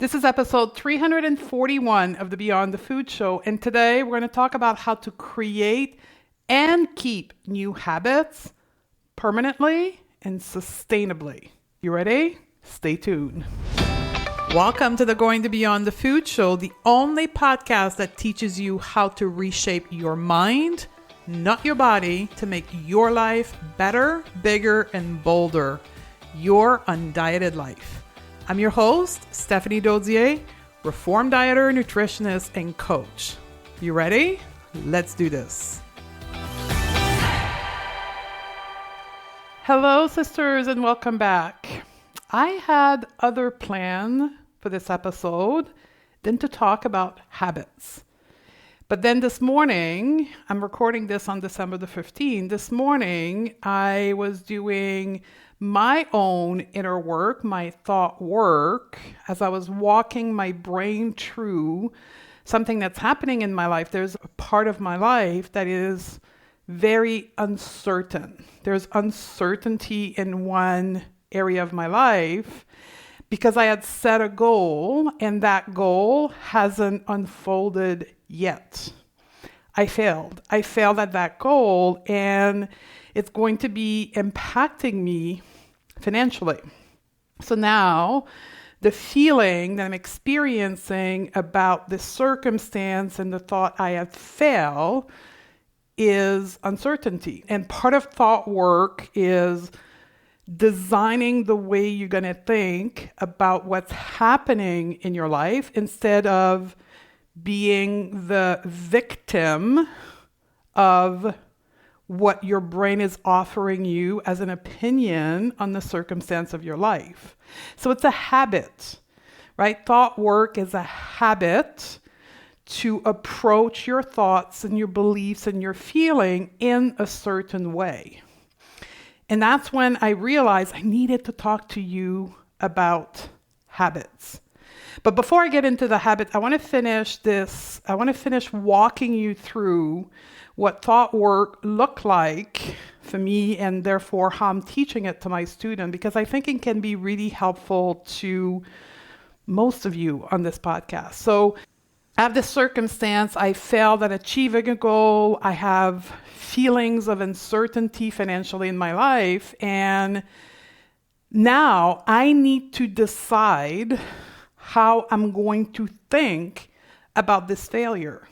This is episode 341 of the Beyond the Food Show, and today we're going to talk about how to create and keep new habits permanently and sustainably. You ready? Stay tuned. Welcome to the Going to Beyond the Food Show, the only podcast that teaches you how to reshape your mind, not your body, to make your life better, bigger, and bolder. Your undieted life. I'm your host, Stephanie Dozier, reformed dieter, nutritionist, and coach. You ready? Let's do this. Hello, sisters, and welcome back. I had other plan for this episode than to talk about habits. But then this morning, I'm recording this on December the 15th. This morning, I was doing my own inner work, my thought work, as I was walking my brain through something that's happening in my life. There's a part of my life that is very uncertain. There's uncertainty in one area of my life because I had set a goal and that goal hasn't unfolded yet. I failed at that goal, and it's going to be impacting me financially. So now the feeling that I'm experiencing about this circumstance and the thought I have failed is uncertainty. And part of thought work is designing the way you're going to think about what's happening in your life instead of being the victim of what your brain is offering you as an opinion on the circumstance of your life. So it's a habit, right? Thought work is a habit to approach your thoughts and your beliefs and your feeling in a certain way. And that's when I realized I needed to talk to you about habits. But before I get into the habit, I want to finish walking you through what thought work looked like for me and therefore how I'm teaching it to my student, because I think it can be really helpful to most of you on this podcast. So I have this circumstance. I failed at achieving a goal. I have feelings of uncertainty financially in my life. And now I need to decide how I'm going to think about this failure.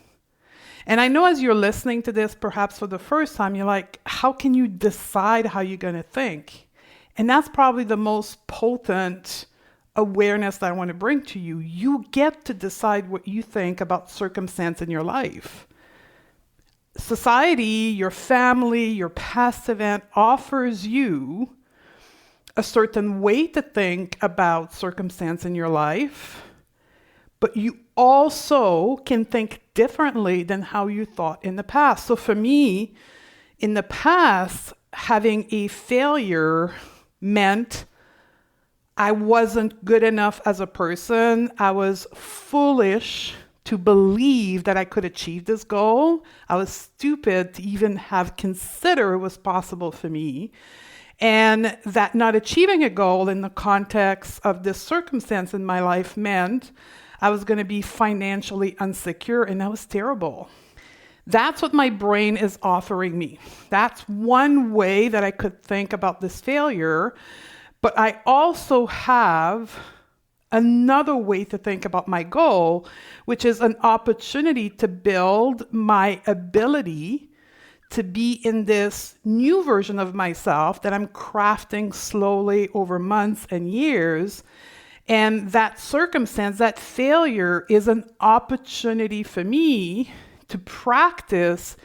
And I know as you're listening to this, perhaps for the first time, you're like, how can you decide how you're going to think? And that's probably the most potent awareness that I want to bring to you. You get to decide what you think about circumstance in your life. Society, your family, your past event offers you a certain way to think about circumstance in your life, but you also can think differently than how you thought in the past. So for me, in the past, having a failure meant I wasn't good enough as a person. I was foolish to believe that I could achieve this goal. I was stupid to even have considered it was possible for me. And that not achieving a goal in the context of this circumstance in my life meant I was going to be financially insecure, and that was terrible. That's what my brain is offering me. That's one way that I could think about this failure. But I also have another way to think about my goal, which is an opportunity to build my ability to be in this new version of myself that I'm crafting slowly over months and years. And that circumstance, that failure, is an opportunity for me to practice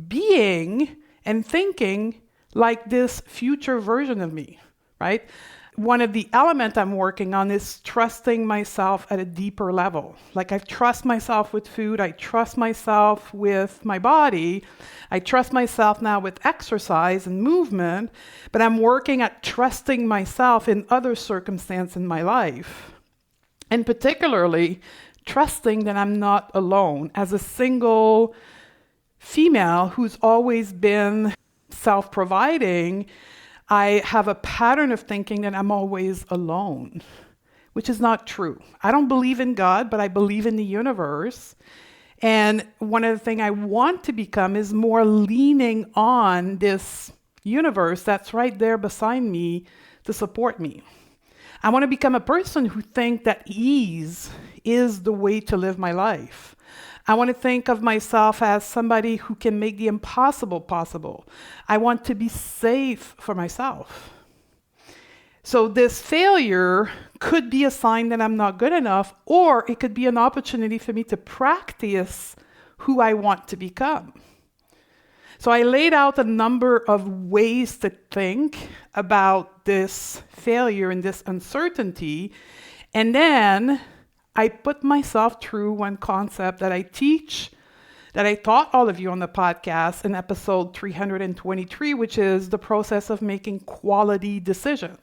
being and thinking like this future version of me, right? One of the elements I'm working on is trusting myself at a deeper level. Like I trust myself with food, I trust myself with my body, I trust myself now with exercise and movement, but I'm working at trusting myself in other circumstances in my life. And particularly trusting that I'm not alone. As a single female who's always been self-providing, I have a pattern of thinking that I'm always alone, which is not true. I don't believe in God, but I believe in the universe. And one of the things I want to become is more leaning on this universe that's right there beside me to support me. I want to become a person who thinks that ease is the way to live my life. I want to think of myself as somebody who can make the impossible possible. I want to be safe for myself. So this failure could be a sign that I'm not good enough, or it could be an opportunity for me to practice who I want to become. So I laid out a number of ways to think about this failure and this uncertainty, and then I put myself through one concept that I teach, that I taught all of you on the podcast in episode 323, which is the process of making quality decisions.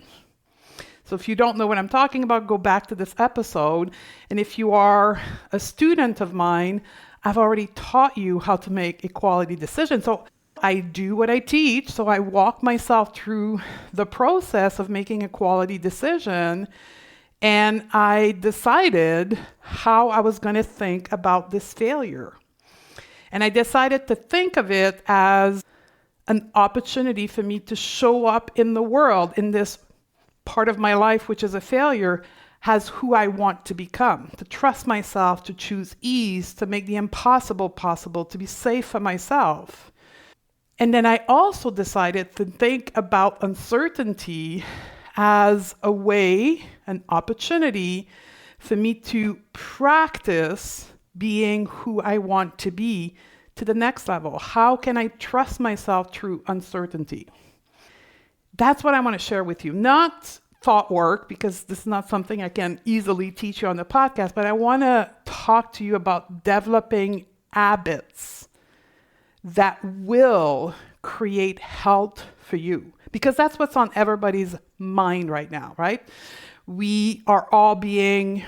So if you don't know what I'm talking about, go back to this episode. And if you are a student of mine, I've already taught you how to make a quality decision. So I do what I teach. So I walk myself through the process of making a quality decision. And I decided how I was going to think about this failure. And I decided to think of it as an opportunity for me to show up in the world, in this part of my life, which is a failure, as who I want to become, to trust myself, to choose ease, to make the impossible possible, to be safe for myself. And then I also decided to think about uncertainty as a way, an opportunity for me to practice being who I want to be to the next level. How can I trust myself through uncertainty? That's what I want to share with you. Not thought work, because this is not something I can easily teach you on the podcast, but I want to talk to you about developing habits that will create health for you. Because that's what's on everybody's mind right now, right? We are all being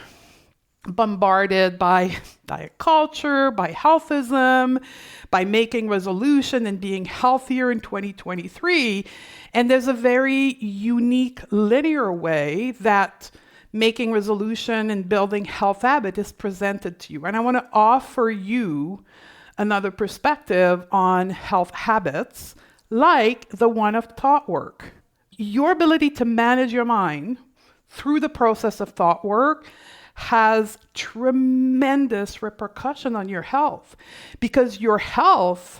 bombarded by diet culture, by healthism, by making resolution and being healthier in 2023. And there's a very unique linear way that making resolution and building health habit is presented to you. And I want to offer you another perspective on health habits, like the one of thought work. Your ability to manage your mind through the process of thought work has tremendous repercussion on your health, because your health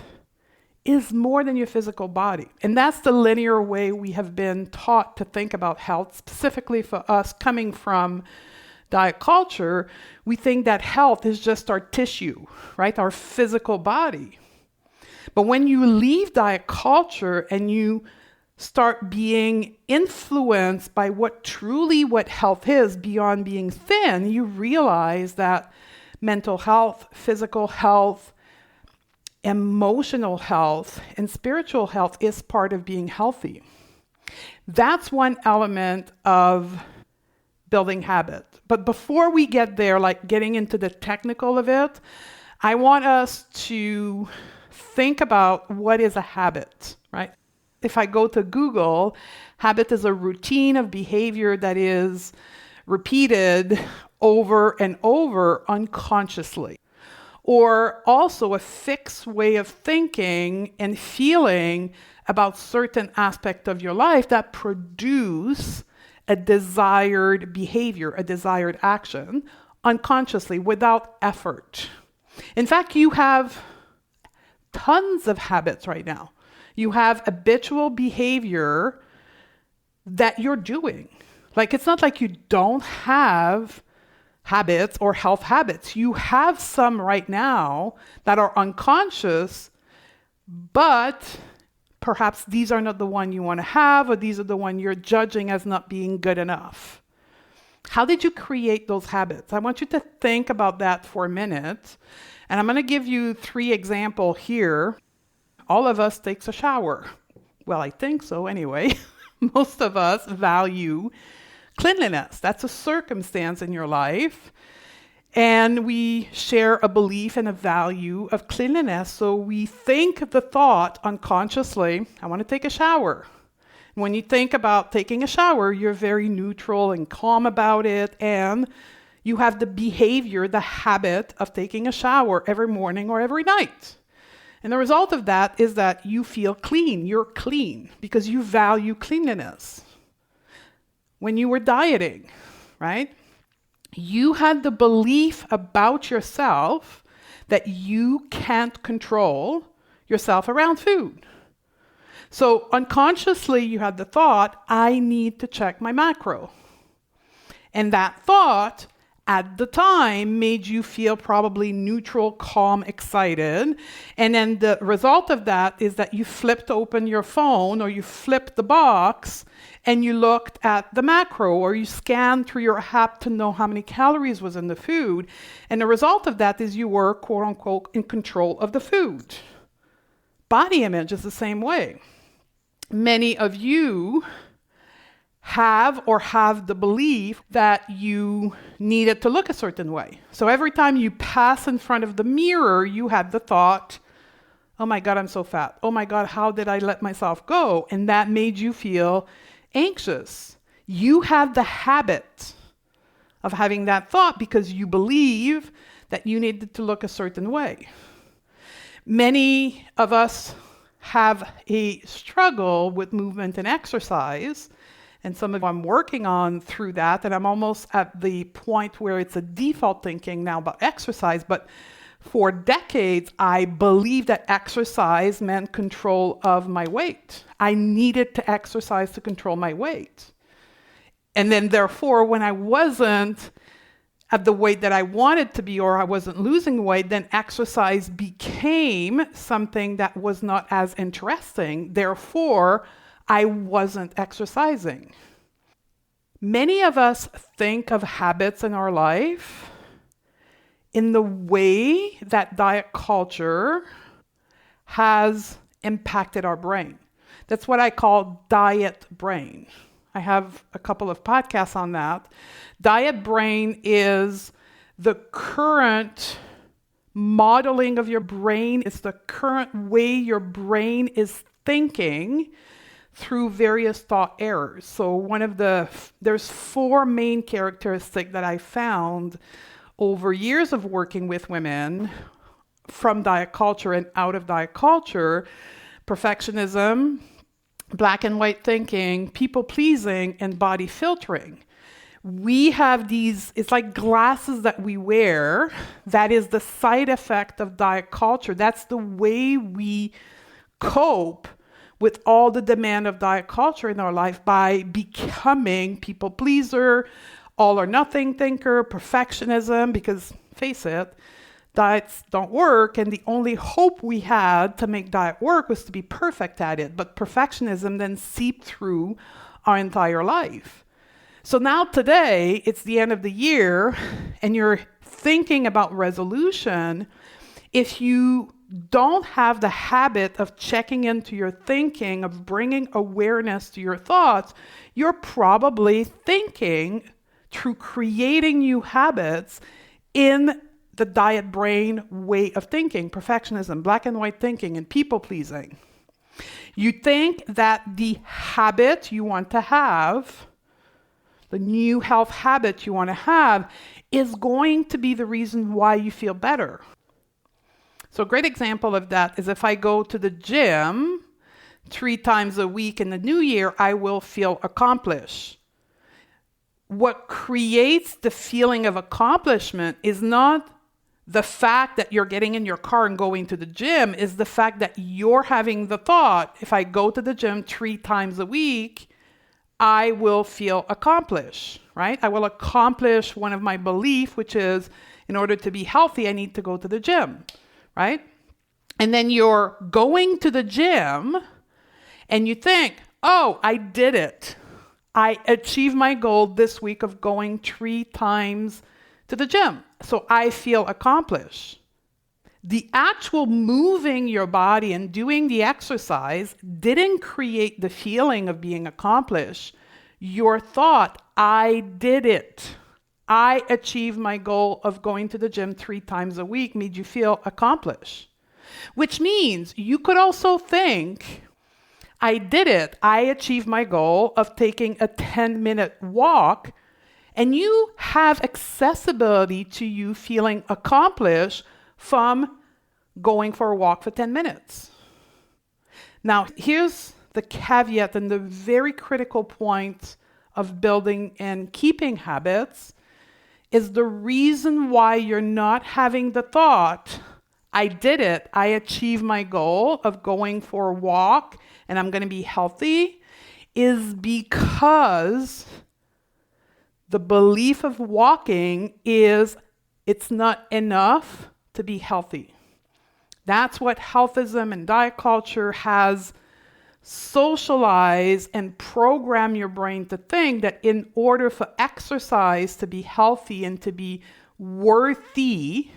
is more than your physical body. And that's the linear way we have been taught to think about health, specifically for us coming from diet culture. We think that health is just our tissue, right? Our physical body. But when you leave diet culture and you start being influenced by what health is beyond being thin, you realize that mental health, physical health, emotional health, and spiritual health is part of being healthy. That's one element of building habit. But before we get there, like getting into the technical of it, I want us to think about what is a habit, right? If I go to Google, habit is a routine of behavior that is repeated over and over unconsciously, or also a fixed way of thinking and feeling about certain aspect of your life that produce a desired behavior, a desired action, unconsciously, without effort. In fact, you have tons of habits right now. You have habitual behavior that you're doing. Like, it's not like you don't have habits or health habits. You have some right now that are unconscious, but perhaps these are not the one you want to have, or these are the one you're judging as not being good enough. How did you create those habits? I want you to think about that for a minute. And I'm going to give you 3 examples here. All of us takes a shower. Well, I think so anyway. Most of us value cleanliness. That's a circumstance in your life. And we share a belief and a value of cleanliness. So we think the thought unconsciously, I want to take a shower. When you think about taking a shower, you're very neutral and calm about it, and you have the behavior, the habit of taking a shower every morning or every night. And the result of that is that you feel clean. You're clean because you value cleanliness. When you were dieting, right? You had the belief about yourself that you can't control yourself around food. So unconsciously, you had the thought, I need to check my macro. And that thought at the time made you feel probably neutral, calm, excited. And then the result of that is that you flipped open your phone or you flipped the box and you looked at the macro or you scanned through your app to know how many calories was in the food. And the result of that is you were, quote unquote, in control of the food. Body image is the same way. Many of you have the belief that you needed to look a certain way. So every time you pass in front of the mirror, you had the thought, oh my God, I'm so fat. Oh my God, how did I let myself go? And that made you feel anxious. You had the habit of having that thought because you believe that you needed to look a certain way. Many of us have a struggle with movement and exercise. And some of I'm working on through that, and I'm almost at the point where it's a default thinking now about exercise. But for decades, I believed that exercise meant control of my weight. I needed to exercise to control my weight. And then therefore, when I wasn't at the weight that I wanted to be or I wasn't losing weight, then exercise became something that was not as interesting. Therefore, I wasn't exercising. Many of us think of habits in our life in the way that diet culture has impacted our brain. That's what I call diet brain. I have a couple of podcasts on that. Diet brain is the current modeling of your brain. It's the current way your brain is thinking through various thought errors. So there's 4 main characteristics that I found over years of working with women from diet culture and out of diet culture: perfectionism, black and white thinking, people pleasing, and body filtering. We have these, it's like glasses that we wear. That is the side effect of diet culture. That's the way we cope with all the demand of diet culture in our life, by becoming people pleaser, all or nothing thinker, perfectionism, because face it, diets don't work, and the only hope we had to make diet work was to be perfect at it. But perfectionism then seeped through our entire life. So now today, it's the end of the year, and you're thinking about resolution. If you don't have the habit of checking into your thinking, of bringing awareness to your thoughts, you're probably thinking through creating new habits in the diet brain way of thinking: perfectionism, black and white thinking, and people pleasing. You think that the habit you want to have, the new health habit you want to have, is going to be the reason why you feel better. So a great example of that is if I go to the gym 3 times a week in the new year, I will feel accomplished. What creates the feeling of accomplishment is not the fact that you're getting in your car and going to the gym, is the fact that you're having the thought, if I go to the gym 3 times a week, I will feel accomplished, right? I will accomplish one of my beliefs, which is, in order to be healthy, I need to go to the gym, right? And then you're going to the gym and you think, oh, I did it. I achieved my goal this week of going 3 times to the gym. So I feel accomplished. The actual moving your body and doing the exercise didn't create the feeling of being accomplished. Your thought, I did it. I achieved my goal of going to the gym 3 times a week, made you feel accomplished. Which means you could also think, I did it. I achieved my goal of taking a 10-minute walk, and you have accessibility to you feeling accomplished from going for a walk for 10 minutes. Now, here's the caveat and the very critical point of building and keeping habits is the reason why you're not having the thought, I did it, I achieved my goal of going for a walk and I'm going to be healthy, is because the belief of walking is it's not enough to be healthy. That's what healthism and diet culture has socialized and programmed your brain to think, that in order for exercise to be healthy and to be worthy,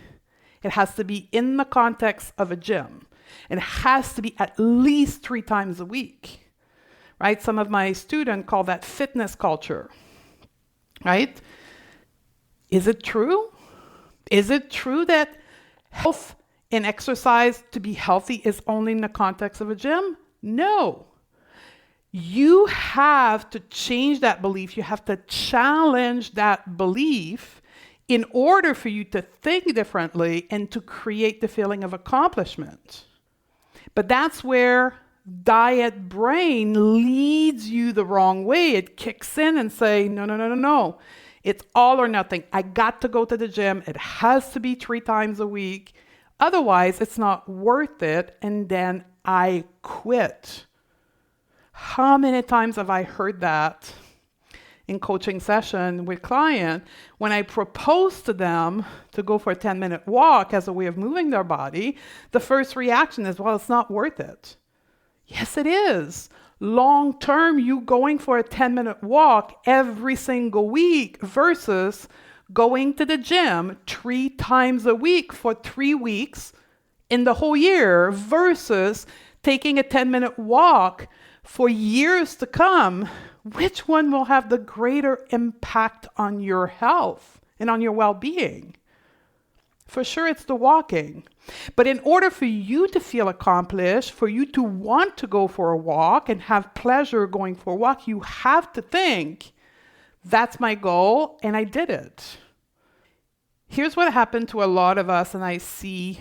it has to be in the context of a gym. And it has to be at least 3 times a week, right? Some of my students call that fitness culture, right? Is it true? Is it true that health and exercise to be healthy is only in the context of a gym? No. You have to change that belief. You have to challenge that belief in order for you to think differently and to create the feeling of accomplishment. But that's where diet brain leads you the wrong way. It kicks in and say, no. It's all or nothing. I got to go to the gym. It has to be 3 times a week. Otherwise, it's not worth it. And then I quit. How many times have I heard that in coaching session with client when I propose to them to go for a 10-minute walk as a way of moving their body? The first reaction is, well, it's not worth it. Yes, it is. Long term, you going for a 10-minute walk every single week versus going to the gym 3 times a week for 3 weeks in the whole year versus taking a 10-minute walk for years to come, which one will have the greater impact on your health and on your well-being? For sure, it's the walking. But in order for you to feel accomplished, for you to want to go for a walk and have pleasure going for a walk, you have to think, that's my goal, and I did it. Here's what happened to a lot of us, and I see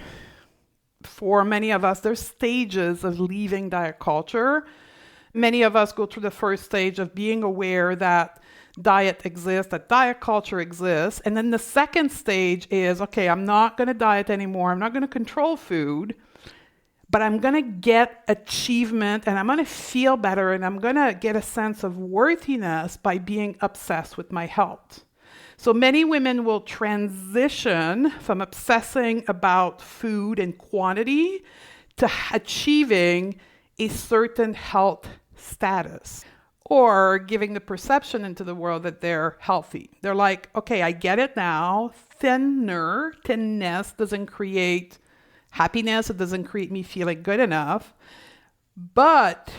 for many of us, there's stages of leaving diet culture. Many of us go through the first stage of being aware that diet exists, that diet culture exists. And then the second stage is, okay, I'm not going to diet anymore. I'm not going to control food, but I'm going to get achievement and I'm going to feel better and I'm going to get a sense of worthiness by being obsessed with my health. So many women will transition from obsessing about food and quantity to achieving a certain health status or giving the perception into the world that they're healthy. They're like, okay, I get it now. Thinness doesn't create happiness. It doesn't create me feeling good enough. But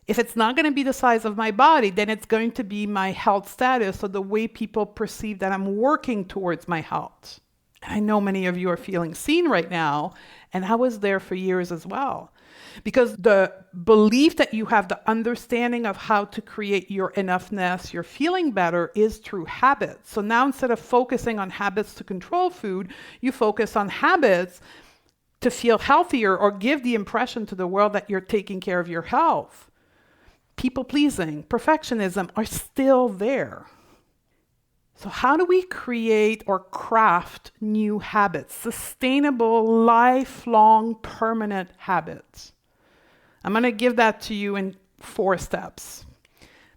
if it's not going to be the size of my body, then it's going to be my health status or the way people perceive that I'm working towards my health. I know many of you are feeling seen right now, and I was there for years as well. Because the belief that you have, the understanding of how to create your enoughness, your feeling better is through habits. So now instead of focusing on habits to control food, you focus on habits to feel healthier or give the impression to the world that you're taking care of your health. People pleasing, perfectionism are still there. So how do we create or craft new habits, sustainable, lifelong, permanent habits? I'm going to give that to you in 4 steps.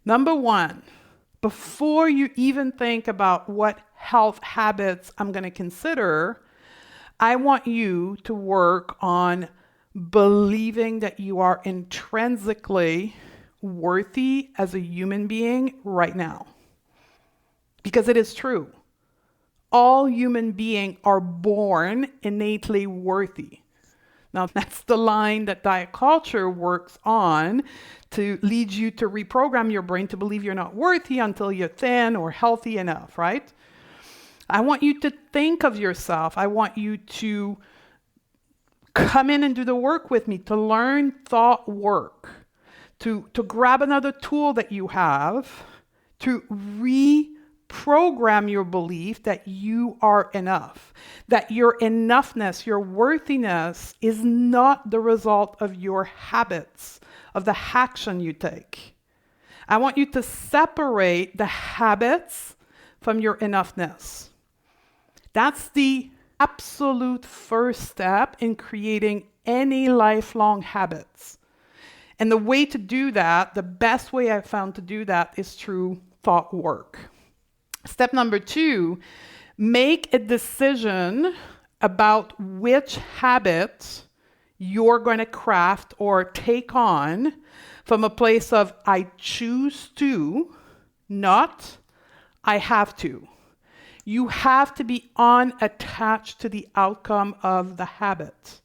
Number 1, before you even think about what health habits I'm going to consider, I want you to work on believing that you are intrinsically worthy as a human being right now. Because it is true. All human beings are born innately worthy. Now, that's the line that diet culture works on to lead you to reprogram your brain to believe you're not worthy until you're thin or healthy enough, right? I want you to think of yourself. I want you to come in and do the work with me, to learn thought work. to grab another tool that you have to reprogram your belief that you are enough, that your enoughness, your worthiness is not the result of your habits, of the action you take. I want you to separate the habits from your enoughness. That's the absolute first step in creating any lifelong habits. And the way to do that, the best way I've found to do that is through thought work. Step number 2, make a decision about which habit you're going to craft or take on from a place of I choose to, not I have to. You have to be unattached to the outcome of the habit.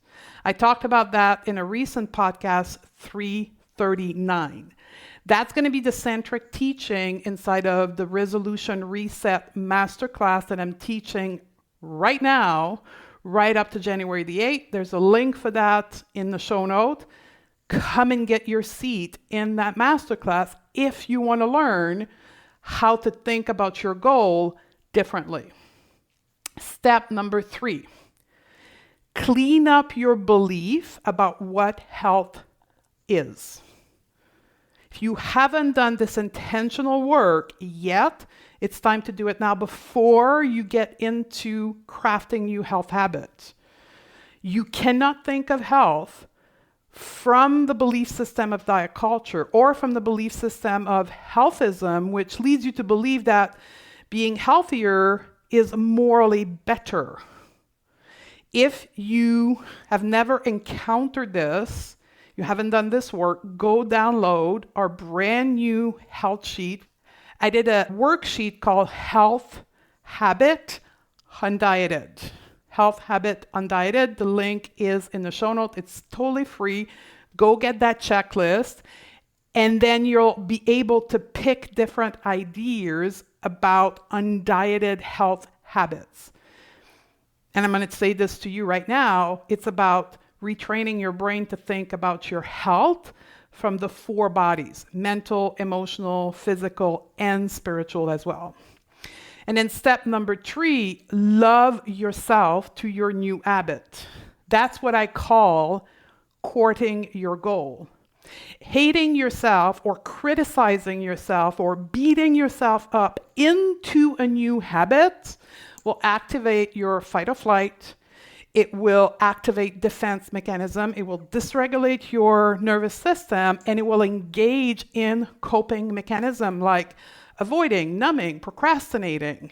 I talked about that in a recent podcast, 339. That's going to be the centric teaching inside of the Resolution Reset Masterclass that I'm teaching right now, right up to January the 8th. There's a link for that in the show note. Come and get your seat in that masterclass if you want to learn how to think about your goal differently. Step number 3, clean up your belief about what health is. If you haven't done this intentional work yet, it's time to do it now before you get into crafting new health habits. You cannot think of health from the belief system of diet culture or from the belief system of healthism, which leads you to believe that being healthier is morally better. If you have never encountered this, you haven't done this work, go download our brand new health sheet. I did a worksheet called Health Habit Undieted. Health Habit Undieted. The link is in the show notes. It's totally free. Go get that checklist, and then you'll be able to pick different ideas about undieted health habits. And I'm going to say this to you right now. It's about retraining your brain to think about your health from the 4 bodies: mental, emotional, physical, and spiritual as well. And then step number 3, love yourself to your new habit. That's what I call courting your goal. Hating yourself or criticizing yourself or beating yourself up into a new habit will activate your fight or flight. It will activate defense mechanism. It will dysregulate your nervous system, and it will engage in coping mechanism like avoiding, numbing, procrastinating.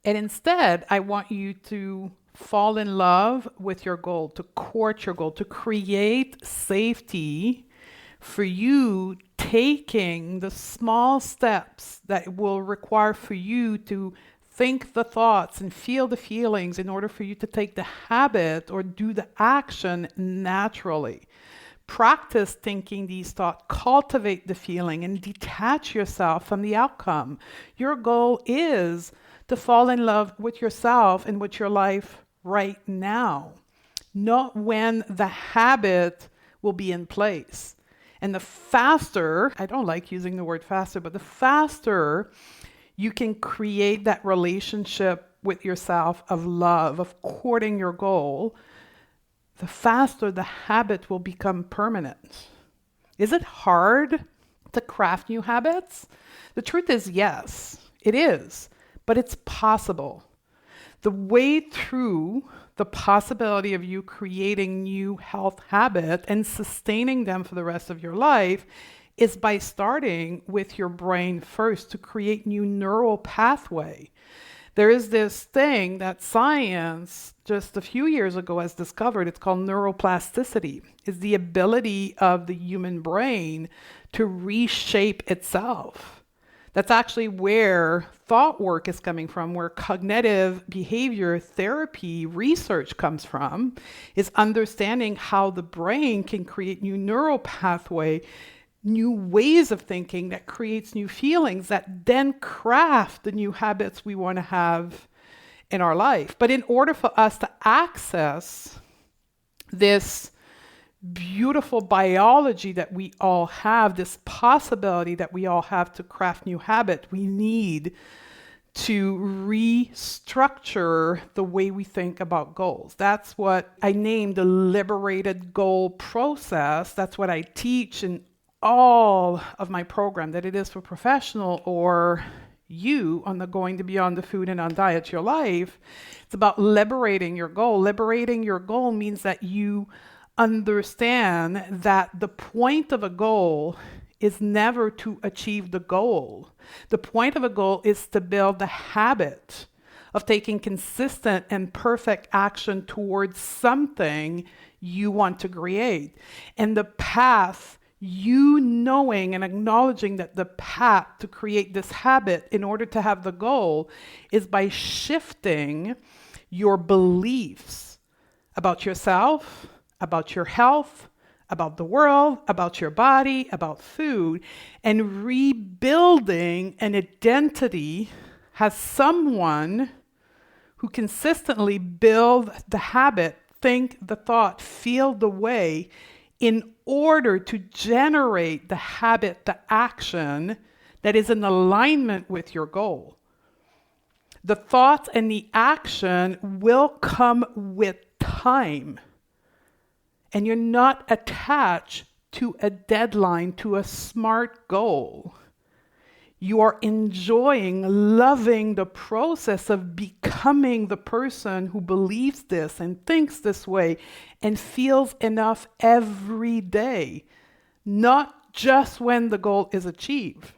And instead, I want you to fall in love with your goal, to court your goal, to create safety for you taking the small steps that it will require for you to think the thoughts and feel the feelings in order for you to take the habit or do the action naturally. Practice thinking these thoughts, cultivate the feeling, and detach yourself from the outcome. Your goal is to fall in love with yourself and with your life right now, not when the habit will be in place. And the faster, I don't like using the word faster, but the faster you can create that relationship with yourself of love, of courting your goal, the faster the habit will become permanent. Is it hard to craft new habits? The truth is yes, it is, but it's possible. The way through the possibility of you creating new health habits and sustaining them for the rest of your life is by starting with your brain first to create new neural pathway. There is this thing that science just a few years ago has discovered. It's called neuroplasticity. It's the ability of the human brain to reshape itself. That's actually where thought work is coming from, where cognitive behavior therapy research comes from, is understanding how the brain can create new neural pathway, new ways of thinking that creates new feelings that then craft the new habits we want to have in our life. But in order for us to access this beautiful biology that we all have, this possibility that we all have to craft new habit, we need to restructure the way we think about goals. That's what I named the liberated goal process. That's what I teach in all of my program, that it is for professional or you on the Going to Beyond the Food and on Diet Your Life. It's about liberating your goal. Liberating your goal means that you understand that the point of a goal is never to achieve the goal. The point of a goal is to build the habit of taking consistent and perfect action towards something you want to create. And the path, you knowing and acknowledging that the path to create this habit in order to have the goal is by shifting your beliefs about yourself, about your health, about the world, about your body, about food, and rebuilding an identity as someone who consistently build the habit, think the thought, feel the way in order to generate the habit, the action that is in alignment with your goal. The thoughts and the action will come with time. And you're not attached to a deadline, to a smart goal. You are enjoying, loving the process of becoming the person who believes this and thinks this way and feels enough every day, not just when the goal is achieved.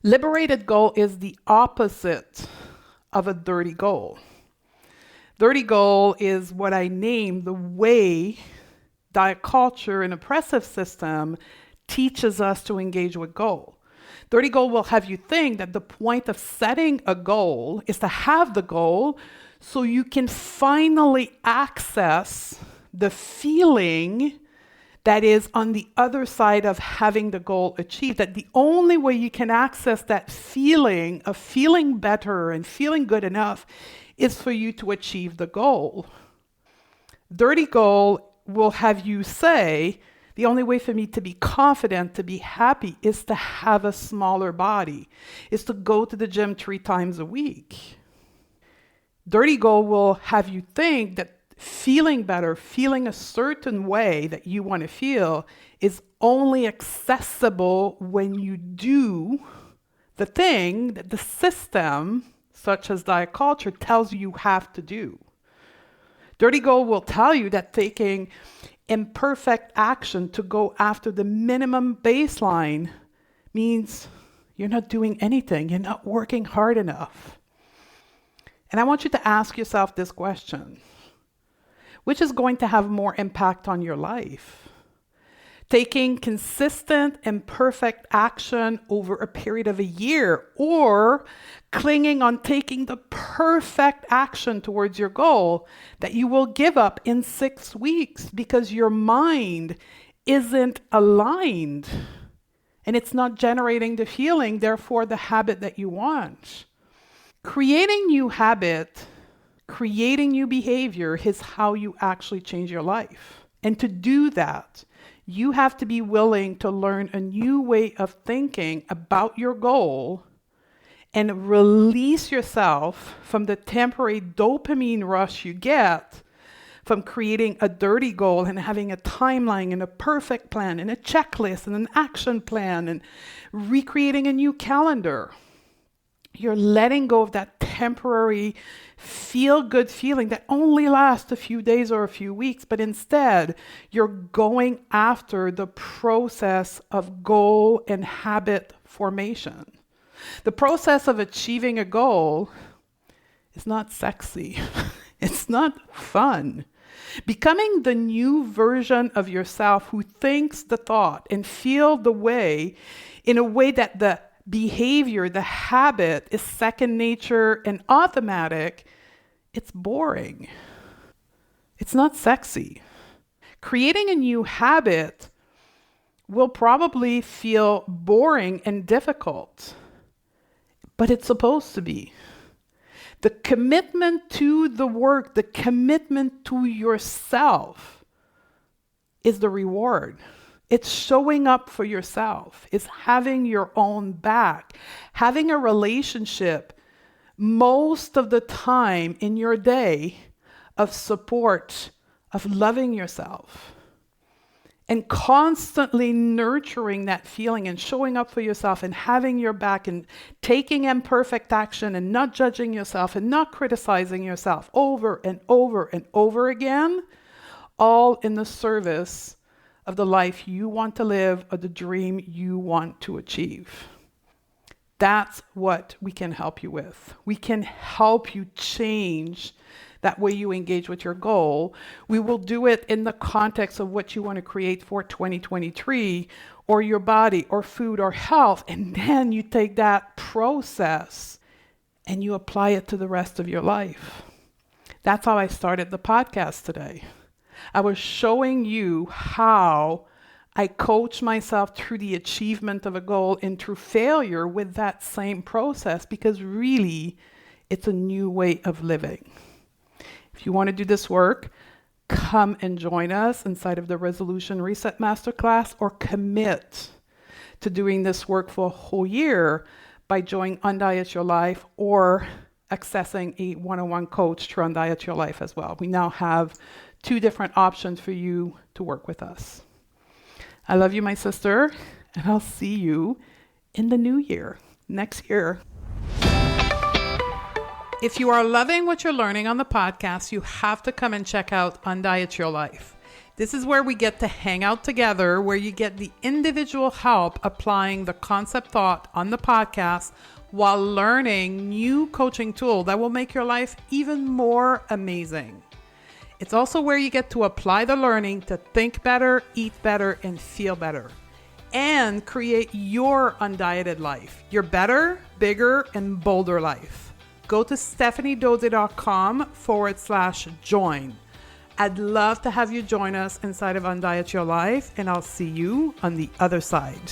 Liberated goal is the opposite of a dirty goal. Dirty goal is what I name the way diet culture and oppressive system teaches us to engage with goal. Dirty goal will have you think that the point of setting a goal is to have the goal so you can finally access the feeling that is on the other side of having the goal achieved. That the only way you can access that feeling of feeling better and feeling good enough is for you to achieve the goal. Dirty goal will have you say, the only way for me to be confident, to be happy, is to have a smaller body, is to go to the gym 3 times a week. Dirty goal will have you think that feeling better, feeling a certain way that you want to feel is only accessible when you do the thing that the system, such as diet culture, tells you have to do. Dirty goal will tell you that taking imperfect action to go after the minimum baseline means you're not doing anything, you're not working hard enough. And I want you to ask yourself this question: which is going to have more impact on your life? Taking consistent and perfect action over a period of a year, or clinging on taking the perfect action towards your goal that you will give up in 6 weeks because your mind isn't aligned and it's not generating the feeling, therefore the habit that you want. Creating new habit, creating new behavior is how you actually change your life. And to do that, you have to be willing to learn a new way of thinking about your goal and release yourself from the temporary dopamine rush you get from creating a dirty goal and having a timeline and a perfect plan and a checklist and an action plan and recreating a new calendar. You're letting go of that temporary feel-good feeling that only lasts a few days or a few weeks, but instead, you're going after the process of goal and habit formation. The process of achieving a goal is not sexy. It's not fun. Becoming the new version of yourself who thinks the thought and feel the way in a way that the behavior, the habit is second nature and automatic, it's boring. It's not sexy. Creating a new habit will probably feel boring and difficult, but it's supposed to be. The commitment to the work, the commitment to yourself is the reward. It's showing up for yourself. It's having your own back, having a relationship most of the time in your day of support, of loving yourself, and constantly nurturing that feeling and showing up for yourself and having your back and taking imperfect action and not judging yourself and not criticizing yourself over and over and over again, all in the service of the life you want to live or the dream you want to achieve. That's what we can help you with. We can help you change that way you engage with your goal. We will do it in the context of what you want to create for 2023 or your body or food or health. And then you take that process and you apply it to the rest of your life. That's how I started the podcast today. I was showing you how I coach myself through the achievement of a goal and through failure with that same process, because really it's a new way of living. If you want to do this work, come and join us inside of the Resolution Reset Masterclass, or commit to doing this work for a whole year by joining Undiet Your Life or accessing a one-on-one coach to Undiet Your Life as well. We now have 2 different options for you to work with us. I love you, my sister, and I'll see you in the new year, next year. If you are loving what you're learning on the podcast, you have to come and check out Undiet Your Life. This is where we get to hang out together, where you get the individual help applying the concept thought on the podcast while learning new coaching tools that will make your life even more amazing. It's also where you get to apply the learning to think better, eat better, and feel better, and create your undieted life, your better, bigger, and bolder life. Go to stephaniedode.com/join. I'd love to have you join us inside of Undiet Your Life, and I'll see you on the other side.